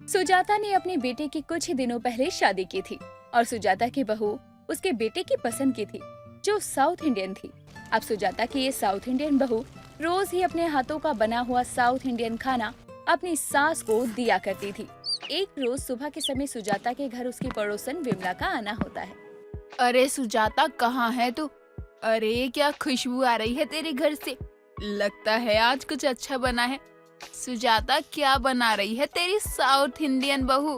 सुजाता ने अपने बेटे की कुछ ही दिनों पहले शादी की थी और सुजाता की बहू उसके बेटे की पसंद की थी, जो साउथ इंडियन थी। अब सुजाता की ये साउथ इंडियन बहू रोज ही अपने हाथों का बना हुआ साउथ इंडियन खाना अपनी सास को दिया करती थी। एक रोज सुबह के समय सुजाता के घर उसकी पड़ोसन विमला का आना होता है। अरे सुजाता, कहाँ है तू? अरे क्या खुशबू आ रही है तेरे घर से। लगता है आज कुछ अच्छा बना है। सुजाता, क्या बना रही है तेरी साउथ इंडियन बहू?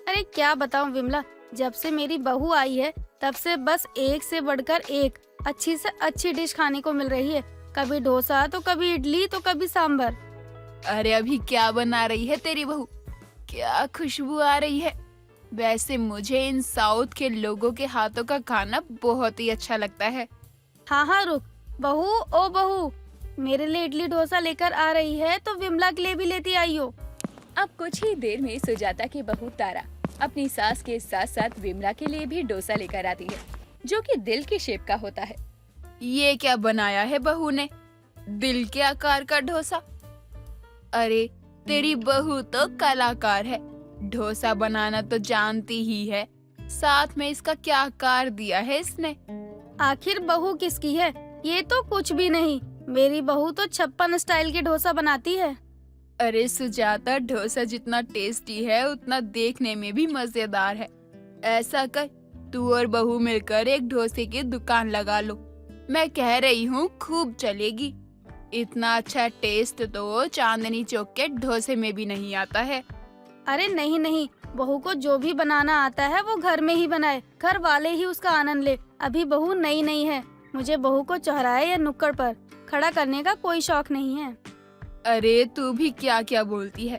अरे क्या बताऊं विमला, जब से मेरी बहू आई है तब से बस एक से बढ़कर एक अच्छी से अच्छी डिश खाने को मिल रही है। कभी डोसा तो कभी इडली तो कभी सांभर। अरे अभी क्या बना रही है तेरी बहू? क्या खुशबू आ रही है। वैसे मुझे इन साउथ के लोगों के हाथों का खाना बहुत ही अच्छा लगता है। हाँ हाँ रुक, बहू ओ बहू, मेरे लिए इडली डोसा लेकर आ रही है तो विमला के लिए भी लेती आइयो। अब कुछ ही देर में सुजाता की बहू तारा अपनी सास के साथ साथ विमला के लिए भी डोसा लेकर आती है, जो कि दिल की शेप का होता है। ये क्या बनाया है बहू ने? दिल के आकार का डोसा। अरे तेरी बहू तो कलाकार है। डोसा बनाना तो जानती ही है, साथ में इसका क्या आकार दिया है इसने। आखिर बहू किसकी है? ये तो कुछ भी नहीं, मेरी बहू तो 56 स्टाइल के डोसा बनाती है। अरे सुजाता, डोसा जितना टेस्टी है उतना देखने में भी मजेदार है। ऐसा कर, तू और बहू मिलकर एक डोसे की दुकान लगा लो। मैं कह रही हूँ खूब चलेगी। इतना अच्छा टेस्ट तो चांदनी चौक के डोसे में भी नहीं आता है। अरे नहीं नहीं, बहू को जो भी बनाना आता है वो घर में ही बनाए, घर वाले ही उसका आनंद ले। अभी बहू नई नई है, मुझे बहू को चौराहे या नुक्कड़ पर खड़ा करने का कोई शौक नहीं है। अरे तू भी क्या क्या बोलती है।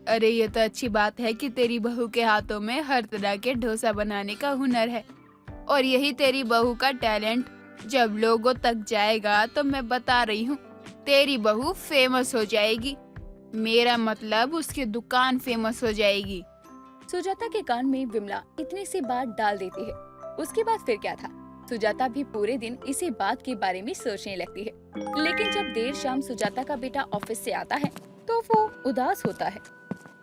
अरे ये तो अच्छी बात है कि तेरी बहू के हाथों में हर तरह के डोसा बनाने का हुनर है, और यही तेरी बहू का टैलेंट जब लोगों तक जाएगा तो मैं बता रही हूँ तेरी बहू फेमस हो जाएगी। मेरा मतलब उसकी दुकान फेमस हो जाएगी। सुजाता के कान में विमला इतनी सी बात डाल देती है। उसके बाद फिर क्या था, सुजाता भी पूरे दिन इसी बात के बारे में सोचने लगती है। लेकिन जब देर शाम सुजाता का बेटा ऑफिस से आता है तो वो उदास होता है।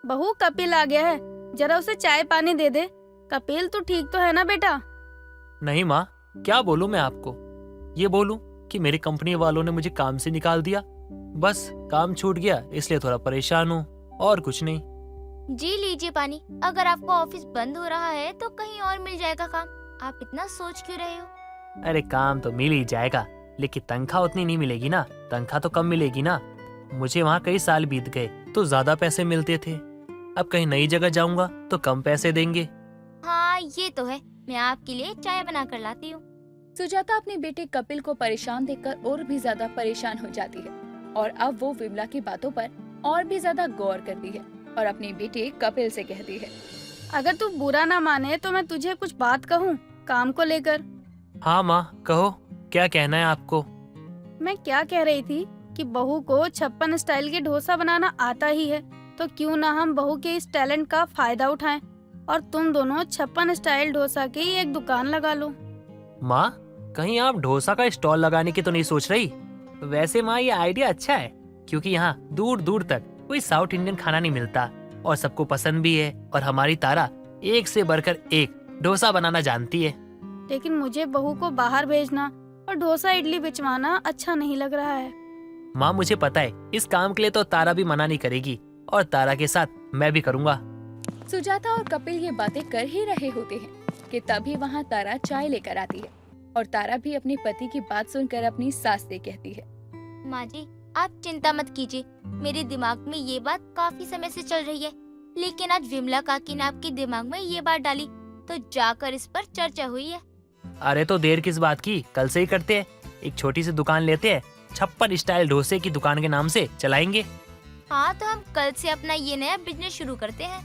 बहू, कपिल आ गया है, जरा उसे चाय पानी दे दे। कपिल, तू ठीक तो है ना बेटा? नहीं माँ, क्या बोलूं मैं आपको? ये बोलूं कि मेरी कंपनी वालों ने मुझे काम से निकाल दिया। बस काम छूट गया, इसलिए थोड़ा परेशान हूँ, और कुछ नहीं। जी लीजिए पानी। अगर आपका ऑफिस बंद हो रहा है तो कहीं और मिल जाएगा काम। आप इतना सोच क्यों रहे हो? अरे काम तो मिल ही जाएगा, लेकिन तनख्वाह उतनी नहीं मिलेगी ना। तनख्वाह तो कम मिलेगी ना। मुझे वहाँ कई साल बीत गए तो ज्यादा पैसे मिलते थे। अब कहीं नई जगह जाऊंगा तो कम पैसे देंगे। हाँ ये तो है, मैं आपके लिए चाय बना कर लाती हूँ। सुजाता अपने बेटे कपिल को परेशान देखकर और भी ज्यादा परेशान हो जाती है, और अब वो विमला की बातों पर और भी ज्यादा गौर करती है और अपने बेटे कपिल से कहती है, अगर तू बुरा ना माने तो मैं तुझे कुछ बात कहूँ काम को लेकर। हाँ माँ, कहो, क्या कहना है आपको? मैं क्या कह रही थी कि बहू को 56 स्टाइल के डोसा बनाना आता ही है, तो क्यों ना हम बहू के इस टैलेंट का फायदा उठाएं और तुम दोनों 56 स्टाइल डोसा की एक दुकान लगा लो। माँ, कहीं आप डोसा का स्टॉल लगाने की तो नहीं सोच रही? वैसे माँ, ये आइडिया अच्छा है, क्योंकि यहाँ दूर दूर तक कोई साउथ इंडियन खाना नहीं मिलता और सबको पसंद भी है, और हमारी तारा एक से बढ़कर एक डोसा बनाना जानती है। लेकिन मुझे बहू को बाहर भेजना और डोसा इडली बिचवाना अच्छा नहीं लग रहा है। माँ, मुझे पता है इस काम के लिए तो तारा भी मना नहीं करेगी, और तारा के साथ मैं भी करूँगा। सुजाता और कपिल ये बातें कर ही रहे होते हैं कि तभी वहाँ तारा चाय लेकर आती है, और तारा भी अपने पति की बात सुनकर अपनी सास से कहती है, माँ जी, आप चिंता मत कीजिए, मेरे दिमाग में ये बात काफी समय से चल रही है, लेकिन आज विमला काकी ने आपके दिमाग में ये बात डाली तो जाकर इस पर चर्चा हुई है। अरे तो देर किस बात की, कल से ही करते हैं। एक छोटी सी दुकान लेते हैं, 56 स्टाइल डोसे की दुकान के नाम से चलाएंगे। हाँ तो हम कल से अपना ये नया बिजनेस शुरू करते हैं।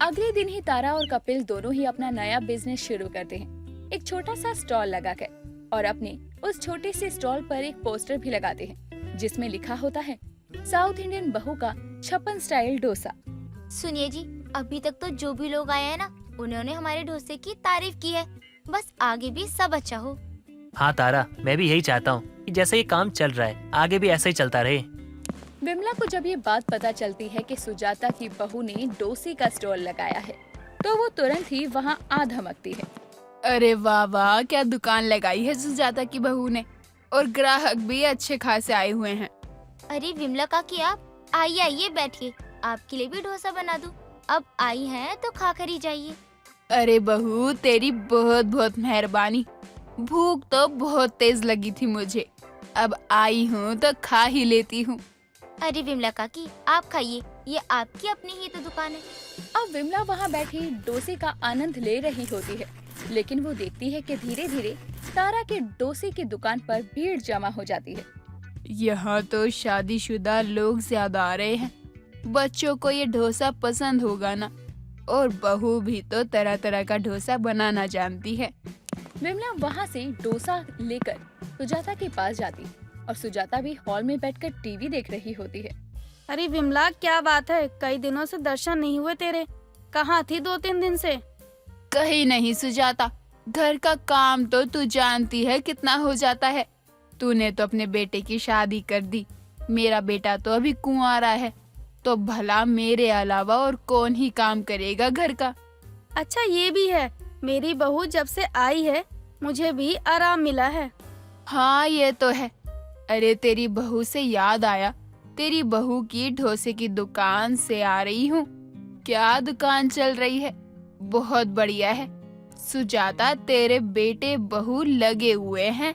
अगले दिन ही तारा और कपिल दोनों ही अपना नया बिजनेस शुरू करते हैं, एक छोटा सा स्टॉल लगाकर, और अपने उस छोटे से स्टॉल पर एक पोस्टर भी लगाते हैं जिसमें लिखा होता है, साउथ इंडियन बहू का 56 स्टाइल डोसा। सुनिए जी, अभी तक तो जो भी लोग आए हैं ना, उन्होंने हमारे डोसे की तारीफ की है, बस आगे भी सब अच्छा हो। हाँ तारा, मैं भी यही चाहता हूँ कि जैसे ये काम चल रहा है आगे भी ऐसा ही चलता रहे। विमला को जब ये बात पता चलती है कि सुजाता की बहू ने डोसे का स्टॉल लगाया है तो वो तुरंत ही वहाँ आ धमकती है। अरे वाह वाह, क्या दुकान लगाई है सुजाता की बहू ने, और ग्राहक भी अच्छे खासे आए हुए हैं। अरे विमला काकी, आप आइए आइए बैठिए, आपके लिए भी डोसा बना दूं। अब आई हैं तो खा कर ही जाइए। अरे बहू, तेरी बहुत बहुत मेहरबानी। भूख तो बहुत तेज लगी थी मुझे, अब आई हूँ तो खा ही लेती हूँ। अरे विमला काकी, आप खाइए, ये आपकी अपनी ही तो दुकान है। अब विमला वहाँ बैठी डोसे का आनंद ले रही होती है, लेकिन वो देखती है कि धीरे धीरे तारा के डोसे की दुकान पर भीड़ जमा हो जाती है। यहाँ तो शादीशुदा लोग ज्यादा आ रहे हैं, बच्चों को ये डोसा पसंद होगा ना, और बहू भी तो तरह तरह का डोसा बनाना जानती है। विमला वहाँ से डोसा लेकर सुजाता के पास जाती और सुजाता भी हॉल में बैठकर टीवी देख रही होती है। अरे विमला, क्या बात है, कई दिनों से दर्शन नहीं हुए तेरे, कहाँ थी 2-3 दिन से? कहीं नहीं सुजाता, घर का काम तो तू जानती है कितना हो जाता है। तूने तो अपने बेटे की शादी कर दी, मेरा बेटा तो अभी कुंवारा है, तो भला मेरे अलावा और कौन ही काम करेगा घर का। अच्छा ये भी है, मेरी बहू जब से आई है मुझे भी आराम मिला है। हाँ ये तो है। अरे तेरी बहू से याद आया, तेरी बहू की डोसे की दुकान से आ रही हूँ। क्या दुकान चल रही है, बहुत बढ़िया है। सुजाता, तेरे बेटे बहू लगे हुए हैं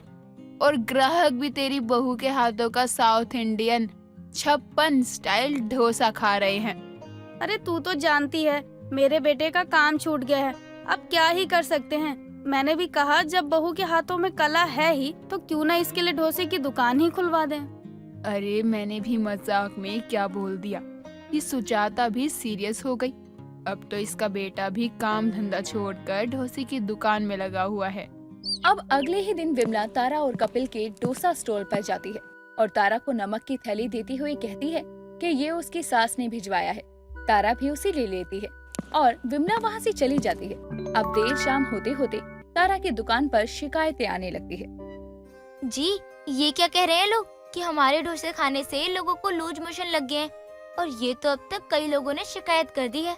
और ग्राहक भी तेरी बहू के हाथों का साउथ इंडियन 56 स्टाइल डोसा खा रहे हैं। अरे तू तो जानती है मेरे बेटे का काम छूट गया है, अब क्या ही कर सकते हैं। मैंने भी कहा जब बहू के हाथों में कला है ही तो क्यों ना इसके लिए डोसे की दुकान ही खुलवा दें। अरे मैंने भी मजाक में क्या बोल दिया, ये सुजाता भी सीरियस हो गई। अब तो इसका बेटा भी काम धंधा छोड़कर डोसे की दुकान में लगा हुआ है। अब अगले ही दिन विमला तारा और कपिल के डोसा स्टोर पर जाती है और तारा को नमक की थैली देती हुई कहती है कि ये उसकी सास ने भिजवाया है। तारा भी उसे ले लेती है और विमला वहाँ से चली जाती है। अब देर शाम होते होते तारा की दुकान पर शिकायतें आने लगती है। जी, ये क्या कह रहे हैं लोग कि हमारे डोसे खाने से लोगों को लूज मोशन लग गए हैं, और ये तो अब तक कई लोगों ने शिकायत कर दी है।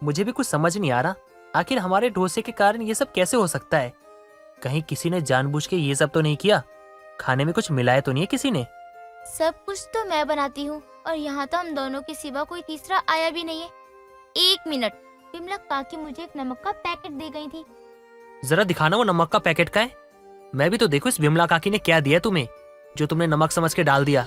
मुझे भी कुछ समझ नहीं आ रहा, आखिर हमारे डोसे के कारण ये सब कैसे हो सकता है। कहीं किसी ने जानबूझ के ये सब तो नहीं किया, खाने में कुछ मिलाया तो नहीं है किसी ने। सब कुछ तो मैं बनाती हूँ और यहाँ तो हम दोनों के सिवा कोई तीसरा आया भी नहीं है। 1 मिनट, विमला काकी मुझे एक नमक का पैकेट दे गई थी। जरा दिखाना वो नमक का पैकेट का है, मैं भी तो देखूं इस विमला काकी ने क्या दिया तुम्हें जो तुमने नमक समझ के डाल दिया।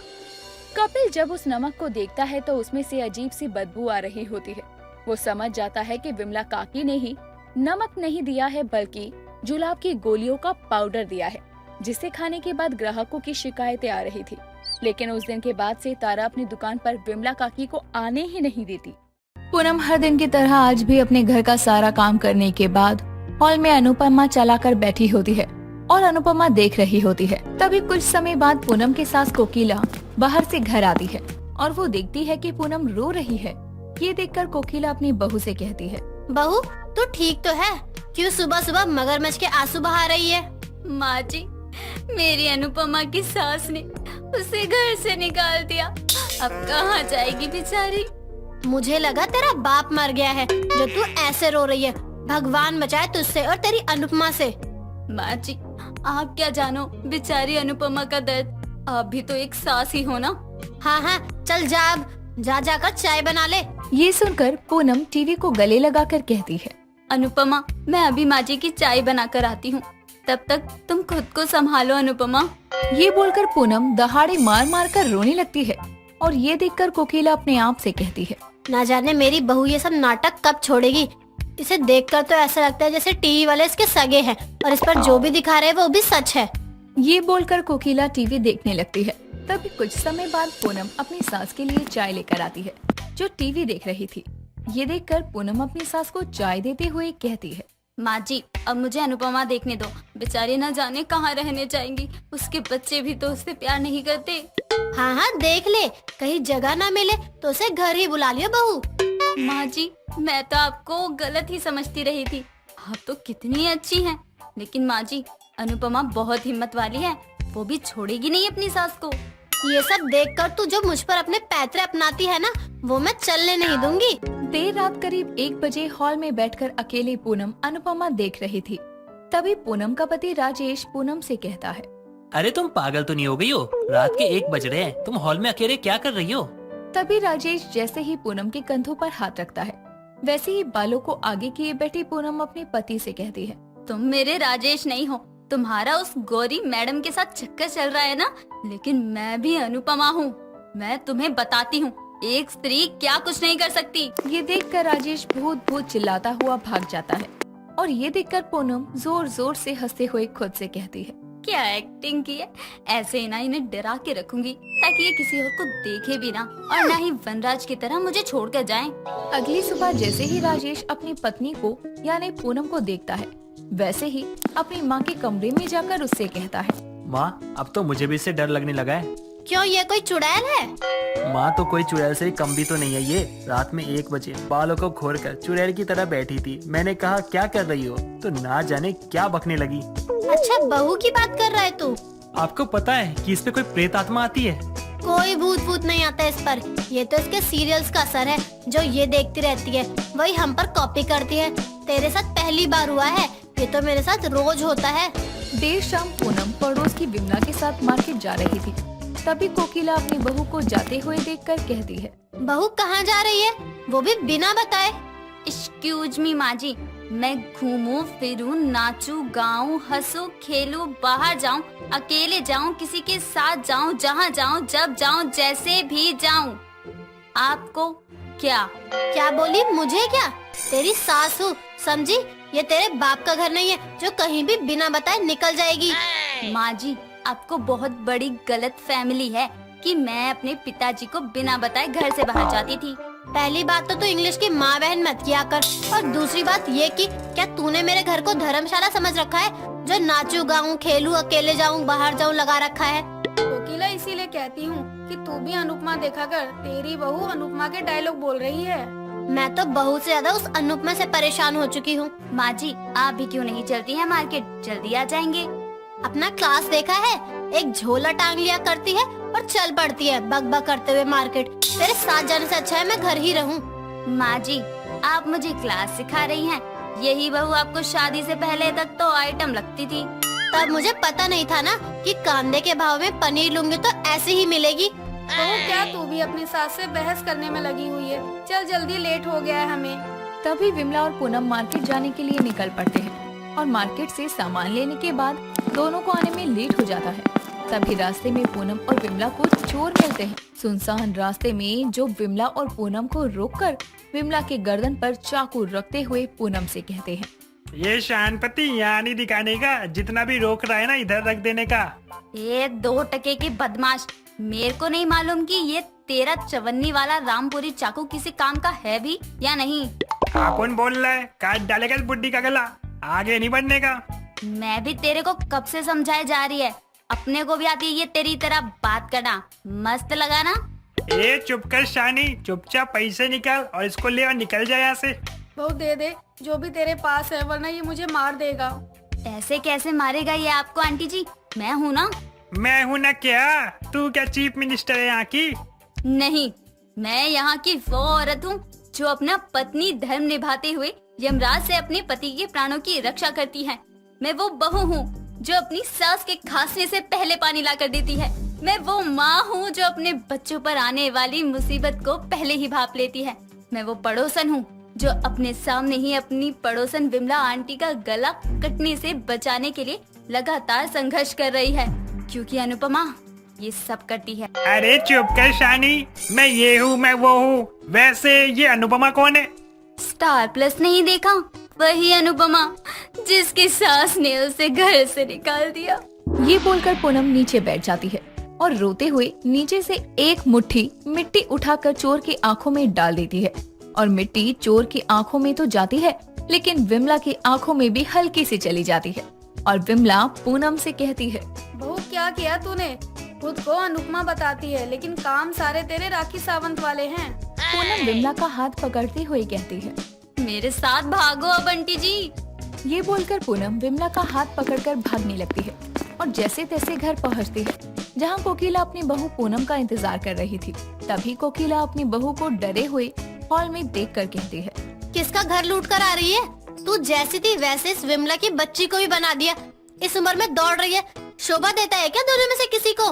कपिल जब उस नमक को देखता है तो उसमें से अजीब सी बदबू आ रही होती है। वो समझ जाता है कि विमला काकी ने ही नमक नहीं दिया है बल्कि जुलाब की गोलियों का पाउडर दिया है, जिसे खाने के बाद ग्राहकों की शिकायतें आ रही थी। लेकिन उस दिन के बाद से तारा अपनी दुकान पर विमला काकी को आने ही नहीं देती। पूनम हर दिन की तरह आज भी अपने घर का सारा काम करने के बाद हॉल में अनुपमा चलाकर बैठी होती है और अनुपमा देख रही होती है। तभी कुछ समय बाद पूनम की सास कोकिला बाहर से घर आती है और वो देखती है कि पूनम रो रही है। ये देखकर कोकिला अपनी बहू से कहती है, बहू तू ठीक तो है? क्यों सुबह सुबह मगरमच्छ के आंसू बहा रही है? माँ जी, मेरी अनुपमा की सास ने उसे घर से निकाल दिया, अब कहाँ जाएगी बेचारी। मुझे लगा तेरा बाप मर गया है जो तू ऐसे रो रही है। भगवान बचाए तुझसे और तेरी अनुपमा से। माँ जी, आप क्या जानो बेचारी अनुपमा का दर्द, आप भी तो एक सास ही हो ना। हाँ हाँ, चल जा, अब जाकर चाय बना ले। ये सुनकर पूनम टीवी को गले लगाकर कहती है, अनुपमा मैं अभी माँ जी की चाय बनाकर आती हूँ, तब तक तुम खुद को संभालो अनुपमा। ये बोलकर पूनम दहाड़े मार मार कर रोने लगती है और ये देखकर कोकिला अपने आप से कहती है, ना जाने मेरी बहू ये सब नाटक कब छोड़ेगी। इसे देखकर तो ऐसा लगता है जैसे टीवी वाले इसके सगे हैं और इस पर जो भी दिखा रहे हैं वो भी सच है। ये बोलकर कोकिला टीवी देखने लगती है। तभी कुछ समय बाद पूनम अपनी सास के लिए चाय लेकर आती है जो टीवी देख रही थी। ये देखकर पूनम अपनी सास को चाय देते हुए कहती है, माँ जी अब मुझे अनुपमा देखने दो, बेचारी न जाने कहाँ रहने जाएंगी, उसके बच्चे भी तो उससे प्यार नहीं करते। हाँ हाँ देख ले, कहीं जगह ना मिले तो उसे घर ही बुला लियो बहू। माँ जी मैं तो आपको गलत ही समझती रही थी, आप तो कितनी अच्छी हैं। लेकिन माँ जी अनुपमा बहुत हिम्मत वाली है, वो भी छोड़ेगी नहीं अपनी सास को। ये सब देखकर तू जो मुझ पर अपने पैतरे अपनाती है ना, वो मैं चलने नहीं दूंगी। देर रात करीब 1 बजे हॉल में बैठकर अकेले पूनम अनुपमा देख रही थी। तभी पूनम का पति राजेश पूनम से कहता है, अरे तुम पागल तो नहीं हो गई हो? रात के 1 बज रहे हैं, तुम हॉल में अकेले क्या कर रही हो? तभी राजेश जैसे ही पूनम के कंधों पर हाथ रखता है, वैसे ही बालों को आगे किए बैठी पूनम अपने पति से कहती है, तुम मेरे राजेश नहीं हो, तुम्हारा उस गौरी मैडम के साथ चक्कर चल रहा है ना, लेकिन मैं भी अनुपमा हूँ। मैं तुम्हें बताती हूँ, एक स्त्री क्या कुछ नहीं कर सकती। ये देखकर राजेश भूत भूत चिल्लाता हुआ भाग जाता है और ये देखकर पूनम जोर जोर से हंसते हुए खुद से कहती है, क्या एक्टिंग की है, ऐसे ही ना इन्हें डरा के रखूंगी ताकि ये किसी और को देखे भी ना और ना ही वनराज की तरह मुझे छोड़कर जाएं। अगली सुबह जैसे ही राजेश अपनी पत्नी को यानी पूनम को देखता है, वैसे ही अपनी माँ के कमरे में जाकर उससे कहता है, माँ अब तो मुझे भी इससे डर लगने लगा है। क्यों, ये कोई चुड़ैल है? माँ तो कोई चुड़ैल से कम भी तो नहीं है। ये रात में 1 बजे बालों को खोलकर चुड़ैल की तरह बैठी थी। मैंने कहा क्या कर रही हो, तो ना जाने क्या बकने लगी। अच्छा, बहू की बात कर रहा है तू? आपको पता है कि इस पे कोई प्रेत आत्मा आती है? कोई भूत भूत नहीं आता इस पर। ये तो इसके सीरियल्स का असर है जो ये देखती रहती है, वही हम पर कॉपी करती है। तेरे साथ पहली बार हुआ है, ये तो मेरे साथ रोज होता है। देर शाम पूनम पड़ोस की विमला के साथ मार्केट जा रही थी। तभी कोकिला अपनी बहू को जाते हुए देखकर कहती है, बहू कहाँ जा रही है, वो भी बिना बताए? एक्सक्यूज मी माँ जी, मैं घूमूं फिरूं, नाचूं गाऊं, हंसूं खेलूं, बाहर जाऊं, अकेले जाऊं, किसी के साथ जाऊं, जहाँ जाऊं, जब जाऊं, जैसे भी जाऊं, आपको क्या? क्या बोली? मुझे क्या? तेरी सास हूँ, समझी? ये तेरे बाप का घर नहीं है जो कहीं भी बिना बताए निकल जाएगी। माँ जी, आपको बहुत बड़ी गलत फैमिली है कि मैं अपने पिताजी को बिना बताए घर से बाहर जाती थी। पहली बात तो तू इंग्लिश की माँ बहन मत किया कर, और दूसरी बात ये कि क्या तूने मेरे घर को धर्मशाला समझ रखा है जो नाचूं गाऊं, खेलूं, अकेले जाऊं, बाहर जाऊं लगा रखा है? कोकिला, इसीलिए कहती हूँ कि तू भी अनुपमा देखा कर। तेरी बहू अनुपमा के डायलॉग बोल रही है। मैं तो बहू से ज्यादा उस अनुपमा से परेशान हो चुकी हूँ। माँ जी, आप भी क्यों नहीं चलती हैं मार्केट? जल्दी आ जाएंगे। अपना क्लास देखा है, एक झोला टांग लिया करती है और चल पड़ती है बक बक करते हुए मार्केट। तेरे साथ जाने से अच्छा है मैं घर ही रहूं। माँ जी, आप मुझे क्लास सिखा रही हैं। यही बहू आपको शादी से पहले तक तो आइटम लगती थी। तब मुझे पता नहीं था ना कि कांदे के भाव में पनीर लूंगी तो ऐसे ही मिलेगी। तो क्या तू भी अपनी सास से बहस करने में लगी हुई है? चल जल्दी, लेट हो गया है हमें। तभी विमला और पूनम मार्केट जाने के लिए निकल पड़ते हैं और मार्केट से सामान लेने के बाद दोनों को आने में लेट हो जाता है। तभी रास्ते में पूनम और विमला को चोर मिलते हैं। सुनसान रास्ते में जो विमला और पूनम को रोककर विमला के गर्दन पर चाकू रखते हुए पूनम से कहते हैं, ये शानपति यहाँ नहीं दिखाने का, जितना भी रोक रहा है ना इधर रख देने का। ये 2 टके की बदमाश, मेरे को नहीं मालूम कि ये तेरा चवन्नी वाला रामपुरी चाकू किसी काम का है भी या नहीं। कौन बोल रहा है? काट डालेगा इस बुड्ढी का गला, आगे नहीं बढ़ने का। मैं भी तेरे को कब से समझाए जा रही है, अपने को भी आती है ये तेरी तरह बात करना। मस्त लगा ना? ए चुप कर शानी, चुपचाप पैसे निकाल और इसको ले और निकल जाए यहाँ से। बहू दे दे जो भी तेरे पास है, वरना ये मुझे मार देगा। ऐसे कैसे मारेगा ये आपको आंटी जी? मैं हूँ ना। मैं हूँ ना क्या? तू क्या चीफ मिनिस्टर है यहाँ की? नहीं, मैं यहाँ की वो औरत हूँ जो अपना पत्नी धर्म निभाते हुए यमराज से अपने पति के प्राणों की रक्षा करती है। मैं वो बहू हूँ जो अपनी सास के खांसने से पहले पानी ला कर देती है। मैं वो माँ हूँ जो अपने बच्चों पर आने वाली मुसीबत को पहले ही भाप लेती है। मैं वो पड़ोसन हूँ जो अपने सामने ही अपनी पड़ोसन विमला आंटी का गला कटने से बचाने के लिए लगातार संघर्ष कर रही है, क्योंकि अनुपमा ये सब करती है। अरे चुप कर शानी, मैं ये हूँ, मैं वो हूँ। वैसे ये अनुपमा कौन है? स्टार प्लस नहीं देखा? वही अनुपमा जिसकी सास ने उसे घर से निकाल दिया। ये बोलकर पूनम नीचे बैठ जाती है और रोते हुए नीचे से एक मुट्ठी मिट्टी उठाकर चोर की आंखों में डाल देती है। और मिट्टी चोर की आंखों में तो जाती है, लेकिन विमला की आंखों में भी हल्की सी चली जाती है। और विमला पूनम से कहती है, बहू क्या किया तूने? खुद को अनुपमा बताती है, लेकिन काम सारे तेरे राखी सावंत वाले हैं। पूनम विमला का हाथ पकड़ते हुए कहती है, मेरे साथ भागो अब आंटी जी। ये बोलकर पूनम विमला का हाथ पकड़कर भागने लगती है और जैसे तैसे घर पहुंचती है। जहाँ कोकिला अपनी बहू पूनम का इंतजार कर रही थी। तभी कोकिला अपनी बहू को डरे हुए हॉल में देखकर कहती है, किसका घर लूट कर आ रही है? तू जैसी थी वैसे इस विमला की बच्ची को भी बना दिया। इस उम्र में दौड़ रही है, शोभा देता है क्या दोनों में से किसी को?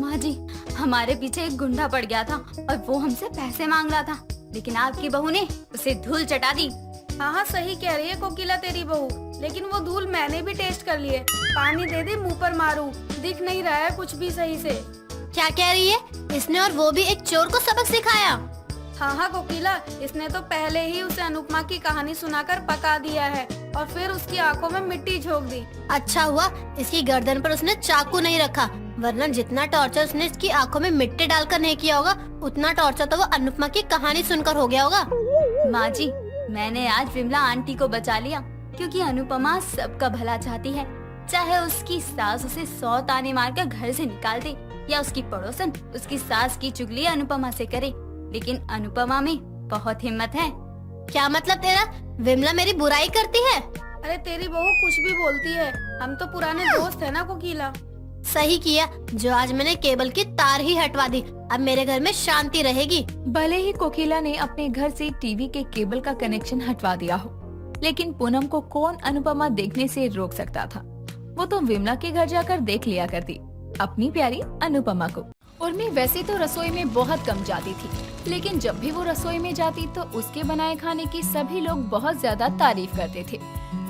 माँ जी, हमारे पीछे एक गुंडा पड़ गया था और वो हमसे पैसे मांग रहा था, लेकिन आपकी बहू ने उसे धूल चटा दी। हाँ हाँ सही कह रही है कोकिला तेरी बहू, लेकिन वो धूल मैंने भी टेस्ट कर लिए। पानी दे दे मुंह पर मारूं, दिख नहीं रहा है कुछ भी सही से। क्या कह रही है? इसने और वो भी एक चोर को सबक सिखाया? हाँ हाँ कोकिला, इसने तो पहले ही उसे अनुपमा की कहानी सुनाकर पका दिया है और फिर उसकी आंखों में मिट्टी झोंक दी। अच्छा हुआ इसकी गर्दन पर उसने चाकू नहीं रखा, वरना जितना टॉर्चर उसने इसकी आंखों में मिट्टी डालकर नहीं किया होगा, उतना टॉर्चर तो वो अनुपमा की कहानी सुनकर हो गया होगा। माँ जी, मैंने आज विमला आंटी को बचा लिया, क्योंकि अनुपमा सबका भला चाहती है। चाहे उसकी सास उसे 100 ताने मारकर घर से निकाल दे या उसकी पड़ोसन उसकी सास की चुगली अनुपमा से करे, लेकिन अनुपमा में बहुत हिम्मत है। क्या मतलब तेरा? विमला मेरी बुराई करती है? अरे तेरी बहू कुछ भी बोलती है, हम तो पुराने दोस्त है ना कोकिला। सही किया जो आज मैंने केबल की तार ही हटवा दी, अब मेरे घर में शांति रहेगी। भले ही कोकिला ने अपने घर से टीवी के केबल का कनेक्शन हटवा दिया हो, लेकिन पूनम को कौन अनुपमा देखने से रोक सकता था। वो तो विमला के घर जाकर देख लिया करती अपनी प्यारी अनुपमा को। उर्मी वैसे तो रसोई में बहुत कम जाती थी, लेकिन जब भी वो रसोई में जाती तो उसके बनाए खाने की सभी लोग बहुत ज्यादा तारीफ करते थे।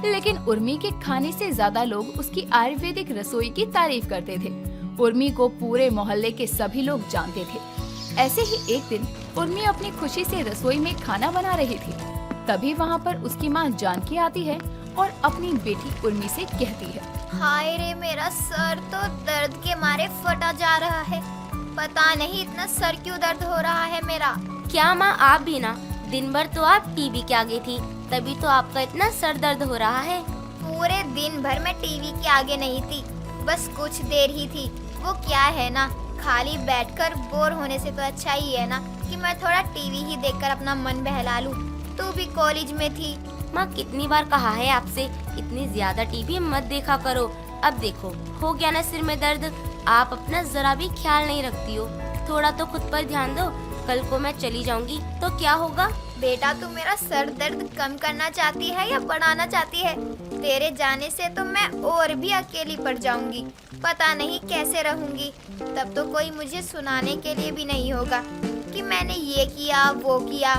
लेकिन उर्मी के खाने से ज्यादा लोग उसकी आयुर्वेदिक रसोई की तारीफ करते थे। उर्मी को पूरे मोहल्ले के सभी लोग जानते थे। ऐसे ही एक दिन उर्मी अपनी खुशी से रसोई में खाना बना रही थी। तभी वहाँ पर उसकी माँ जानकी आती है और अपनी बेटी उर्मी से कहती है, हाय रे, मेरा सर तो दर्द के मारे फटा जा रहा है। पता नहीं इतना सर क्यों दर्द हो रहा है मेरा। क्या माँ, आप भी ना? दिन भर तो आप टीवी के आगे थी, तभी तो आपका इतना सर दर्द हो रहा है। पूरे दिन भर मैं टीवी के आगे नहीं थी, बस कुछ देर ही थी। वो क्या है ना, खाली बैठकर बोर होने से तो अच्छा ही है ना कि मैं थोड़ा टीवी ही देखकर अपना मन बहला लूं। तू भी कॉलेज में थी। माँ, कितनी बार कहा है आपसे, इतनी ज्यादा टीवी मत देखा करो। अब देखो, हो गया ना सिर में दर्द। आप अपना जरा भी ख्याल नहीं रखती हो। थोड़ा तो खुद पर ध्यान दो। कल को मैं चली जाऊंगी तो क्या होगा? बेटा, तू मेरा सर दर्द कम करना चाहती है या बढ़ाना चाहती है? तेरे जाने से तो मैं और भी अकेली पड़ जाऊंगी। पता नहीं कैसे रहूंगी। तब तो कोई मुझे सुनाने के लिए भी नहीं होगा कि मैंने ये किया वो किया।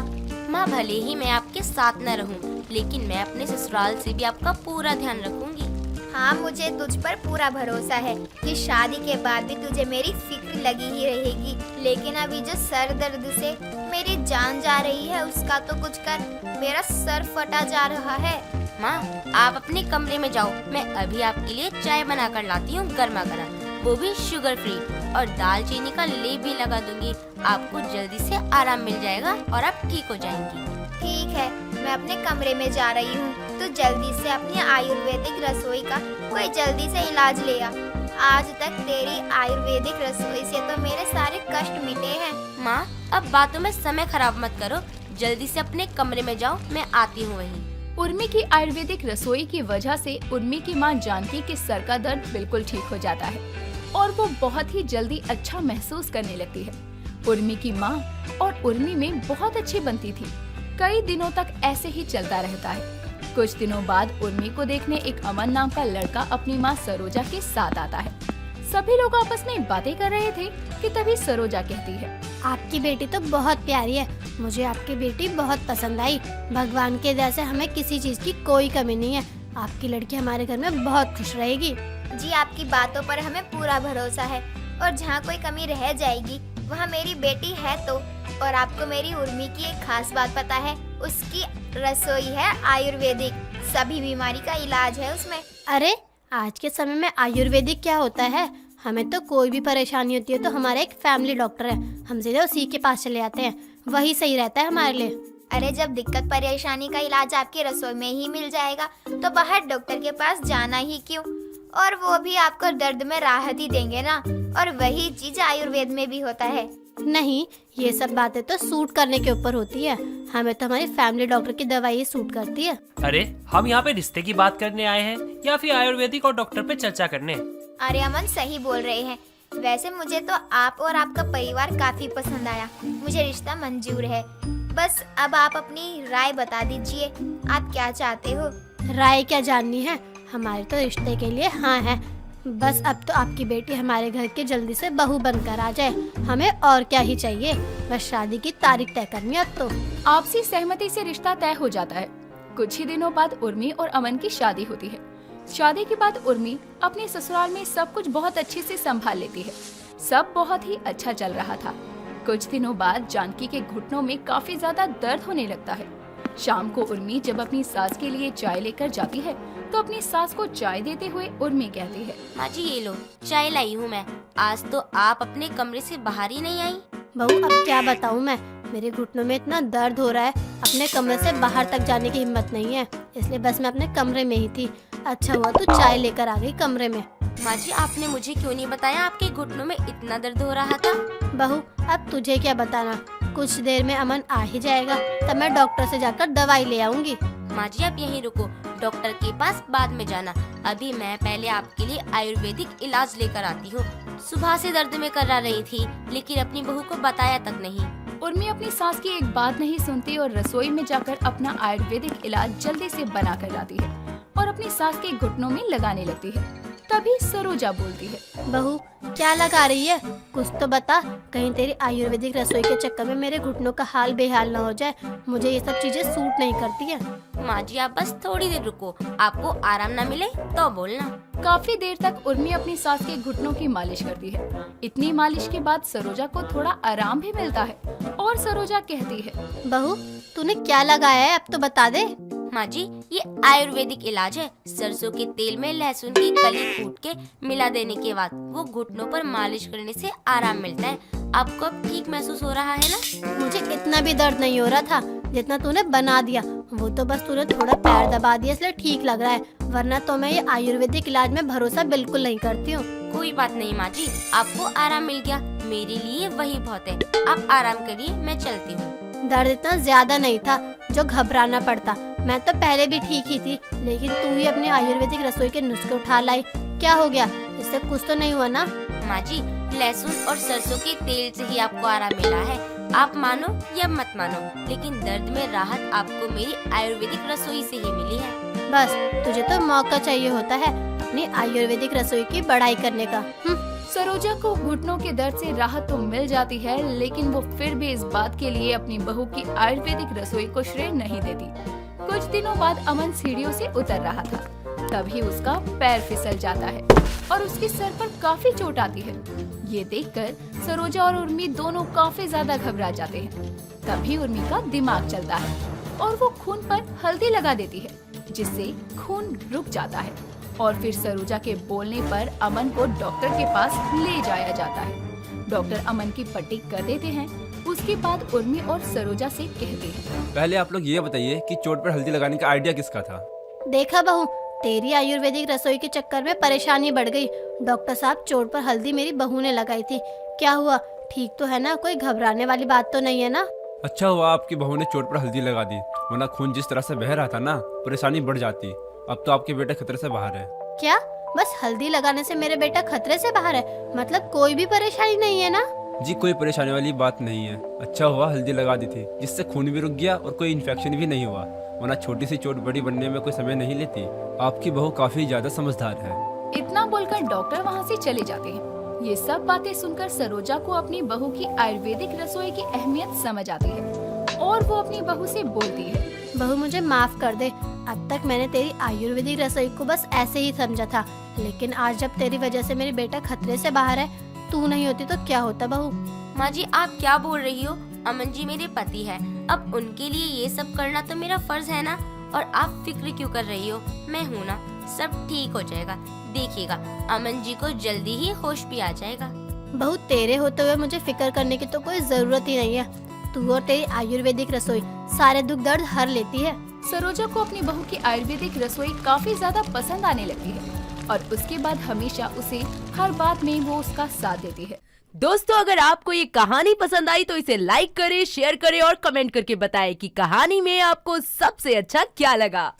माँ, भले ही मैं आपके साथ न रहूं, लेकिन मैं अपने ससुराल से भी आपका पूरा ध्यान रखूंगी। हाँ, मुझे तुझ पर पूरा भरोसा है कि शादी के बाद भी तुझे मेरी फिक्र लगी ही रहेगी। लेकिन अभी जो सर दर्द से मेरी जान जा रही है उसका तो कुछ कर। मेरा सर फटा जा रहा है। माँ, आप अपने कमरे में जाओ, मैं अभी आपके लिए चाय बना कर लाती हूँ गर्मा गर्म, वो भी शुगर फ्री, और दालचीनी का लेप भी लगा दूंगी। आपको जल्दी से आराम मिल जाएगा और आप ठीक हो जाएंगी। ठीक है, मैं अपने कमरे में जा रही हूँ। तो जल्दी से अपनी आयुर्वेदिक रसोई का कोई जल्दी से इलाज ले आ। आज तक तेरी आयुर्वेदिक रसोई से तो मेरे सारे कष्ट मिटे हैं। माँ, अब बातों में समय खराब मत करो, जल्दी से अपने कमरे में जाओ, मैं आती हूँ वहीं। उर्मी की आयुर्वेदिक रसोई की वजह से उर्मी की माँ जानकी के सर का दर्द बिल्कुल ठीक हो जाता है और वो बहुत ही जल्दी अच्छा महसूस करने लगती है। उर्मी की माँ और उर्मी में बहुत अच्छी बनती थी। कई दिनों तक ऐसे ही चलता रहता है। कुछ दिनों बाद उर्मी को देखने एक अमन नाम का लड़का अपनी माँ सरोजा के साथ आता है। सभी लोग आपस में बातें कर रहे थे कि तभी सरोजा कहती है, आपकी बेटी तो बहुत प्यारी है, मुझे आपकी बेटी बहुत पसंद आई। भगवान के दया से हमें किसी चीज की कोई कमी नहीं है। आपकी लड़की हमारे घर में बहुत खुश रहेगी। जी, आपकी बातों पर हमें पूरा भरोसा है, और जहाँ कोई कमी रह जाएगी वहाँ मेरी बेटी है तो। और आपको मेरी उर्मी की एक खास बात पता है, उसकी रसोई है आयुर्वेदिक, सभी बीमारी का इलाज है उसमें। अरे आज के समय में आयुर्वेदिक क्या होता है? हमें तो कोई भी परेशानी होती है तो हमारा एक फैमिली डॉक्टर है, हम सीधे उसी के पास चले जाते हैं, वही सही रहता है हमारे लिए। अरे जब दिक्कत परेशानी का इलाज आपकी रसोई में ही मिल जाएगा तो बाहर डॉक्टर के पास जाना ही क्यों? और वो भी आपको दर्द में राहत ही देंगे ना, और वही चीज आयुर्वेद में भी होता है। नहीं, ये सब बातें तो सूट करने के ऊपर होती है, हमें तो हमारी फैमिली डॉक्टर की दवाई सूट करती है। अरे हम यहाँ पे रिश्ते की बात करने आए हैं या फिर आयुर्वेदिक और डॉक्टर पे चर्चा करने? अरे अमन, सही बोल रहे हैं, वैसे मुझे तो आप और आपका परिवार काफी पसंद आया। मुझे रिश्ता मंजूर है। बस अब आप अपनी राय बता दीजिए, आप क्या चाहते हो? राय क्या जाननी है, हमारे तो रिश्ते के लिए हाँ है। बस अब तो आपकी बेटी हमारे घर के जल्दी से बहू बनकर आ जाए, हमें और क्या ही चाहिए। बस शादी की तारीख तय करनी है अब तो। आपसी सहमति से रिश्ता तय हो जाता है। कुछ ही दिनों बाद उर्मी और अमन की शादी होती है। शादी के बाद उर्मी अपने ससुराल में सब कुछ बहुत अच्छे से संभाल लेती है। सब बहुत ही अच्छा चल रहा था। कुछ दिनों बाद जानकी के घुटनों में काफी ज्यादा दर्द होने लगता है। शाम को उर्मी जब अपनी सास के लिए चाय लेकर जाती है तो अपनी सास को चाय देते हुए उर्मी कहती है, माँ जी ये लो, चाय लाई हूँ मैं। आज तो आप अपने कमरे से बाहर ही नहीं आई। बहू अब क्या बताऊँ मैं, मेरे घुटनों में इतना दर्द हो रहा है, अपने कमरे से बाहर तक जाने की हिम्मत नहीं है, इसलिए बस मैं अपने कमरे में ही थी। अच्छा हुआ तू चाय लेकर आ गई कमरे में। माँ जी आपने मुझे क्यों नहीं बताया आपके घुटनों में इतना दर्द हो रहा था? बहू अब तुझे क्या बताना, कुछ देर में अमन आ ही जाएगा, तब मैं डॉक्टर से जाकर दवाई ले आऊंगी। माँ जी आप यहीं रुको, डॉक्टर के पास बाद में जाना। अभी मैं पहले आपके लिए आयुर्वेदिक इलाज लेकर आती हूँ। सुबह से दर्द में करा रही थी, लेकिन अपनी बहू को बताया तक नहीं। उर्मी अपनी सास की एक बात नहीं सुनती और रसोई में जाकर अपना आयुर्वेदिक इलाज जल्दी से बना कर लाती है और अपनी सास के घुटनों में लगाने लगती है। तभी सरोजा बोलती है, बहू क्या लगा रही है, कुछ तो बता, कहीं तेरी आयुर्वेदिक रसोई के चक्कर में मेरे घुटनों का हाल बेहाल न हो जाए। मुझे ये सब चीजें सूट नहीं करती है। माँ जी आप बस थोड़ी देर रुको, आपको आराम न मिले तो बोलना। काफी देर तक उर्मी अपनी सास के घुटनों की मालिश करती है। इतनी मालिश के बाद सरोजा को थोड़ा आराम भी मिलता है और सरोजा कहती है, बहू तूने क्या लगाया है, अब तो बता दे। माँ जी ये आयुर्वेदिक इलाज है। सरसों के तेल में लहसुन की कली कूट के मिला देने के बाद वो घुटनों पर मालिश करने से आराम मिलता है। आपको अब ठीक महसूस हो रहा है ना? मुझे इतना भी दर्द नहीं हो रहा था जितना तूने बना दिया। वो तो बस तूने थोड़ा पैर दबा दिया इसलिए ठीक लग रहा है, वरना तो मैं ये आयुर्वेदिक इलाज में भरोसा बिल्कुल नहीं करती हूँ। कोई बात नहीं माँ जी, आपको आराम मिल गया, मेरे लिए वही बहुत है। आप आराम करिए, मैं चलती हूँ। दर्द इतना ज्यादा नहीं था जो घबराना पड़ता, मैं तो पहले भी ठीक ही थी, लेकिन तू ही अपने आयुर्वेदिक रसोई के नुस्खे उठा लाई। क्या हो गया, इससे कुछ तो नहीं हुआ ना? माँ जी लहसुन और सरसों के तेल से ही आपको आराम मिला है। आप मानो या मत मानो, लेकिन दर्द में राहत आपको मेरी आयुर्वेदिक रसोई से ही मिली है। बस तुझे तो मौका चाहिए होता है अपनी आयुर्वेदिक रसोई की बड़ाई करने का। सरोजा को घुटनों के दर्द से राहत तो मिल जाती है, लेकिन वो फिर भी इस बात के लिए अपनी बहू की आयुर्वेदिक रसोई को श्रेय नहीं देती। कुछ दिनों बाद अमन सीढ़ियों से उतर रहा था, तभी उसका पैर फिसल जाता है और उसके सर पर काफी चोट आती है। ये देखकर सरोजा और उर्मी दोनों काफी ज्यादा घबरा जाते हैं। तभी उर्मी का दिमाग चलता है और वो खून पर हल्दी लगा देती है, जिससे खून रुक जाता है और फिर सरोजा के बोलने पर अमन को डॉक्टर के पास ले जाया जाता है। डॉक्टर अमन की पट्टी कर देते हैं। उसके बाद उर्मी और सरोजा से कहते हैं, पहले आप लोग ये बताइए कि चोट पर हल्दी लगाने का आइडिया किसका था? देखा बहू, तेरी आयुर्वेदिक रसोई के चक्कर में परेशानी बढ़ गई। डॉक्टर साहब चोट पर हल्दी मेरी बहू ने लगाई थी। क्या हुआ, ठीक तो है ना? कोई घबराने वाली बात तो नहीं है ना? अच्छा हुआ आपकी बहू ने चोट पर हल्दी लगा दी, वरना खून जिस तरह से बह रहा था ना, परेशानी बढ़ जाती। अब तो आपके बेटे खतरे से बाहर है। क्या बस हल्दी लगाने से मेरे बेटा खतरे से बाहर है? मतलब कोई भी परेशानी नहीं है ना? जी कोई परेशानी वाली बात नहीं है। अच्छा हुआ हल्दी लगा दी थी, जिससे खून भी रुक गया और कोई इन्फेक्शन भी नहीं हुआ, वरना छोटी सी चोट बड़ी बनने में कोई समय नहीं लेती। आपकी बहू काफी ज्यादा समझदार है। इतना बोलकर डॉक्टर वहाँ से चले जाते हैं। ये सब बातें सुनकर सरोजा को अपनी बहू की आयुर्वेदिक रसोई की अहमियत समझ आती है और वो अपनी बहू से बोलती है, बहू मुझे माफ कर दे, अब तक मैंने तेरी आयुर्वेदिक रसोई को बस ऐसे ही समझा था, लेकिन आज जब तेरी वजह से मेरी बेटा खतरे से बाहर है, तू नहीं होती तो क्या होता बहू? माँ जी आप क्या बोल रही हो? अमन जी मेरे पति है, अब उनके लिए ये सब करना तो मेरा फर्ज है ना। और आप फिक्र क्यों कर रही हो? मैं हूँ ना, सब ठीक हो जाएगा। देखिएगा अमन जी को जल्दी ही होश भी आ जाएगा। बहू तेरे होते हुए मुझे फिक्र करने की तो कोई जरूरत ही नहीं है। तू और तेरी आयुर्वेदिक रसोई सारे दुख दर्द हर लेती है। सरोजा को अपनी बहू की आयुर्वेदिक रसोई काफी ज्यादा पसंद आने लगती है और उसके बाद हमेशा उसे हर बात में वो उसका साथ देती है। दोस्तों अगर आपको ये कहानी पसंद आई तो इसे लाइक करें, शेयर करें और कमेंट करके बताएं कि कहानी में आपको सबसे अच्छा क्या लगा।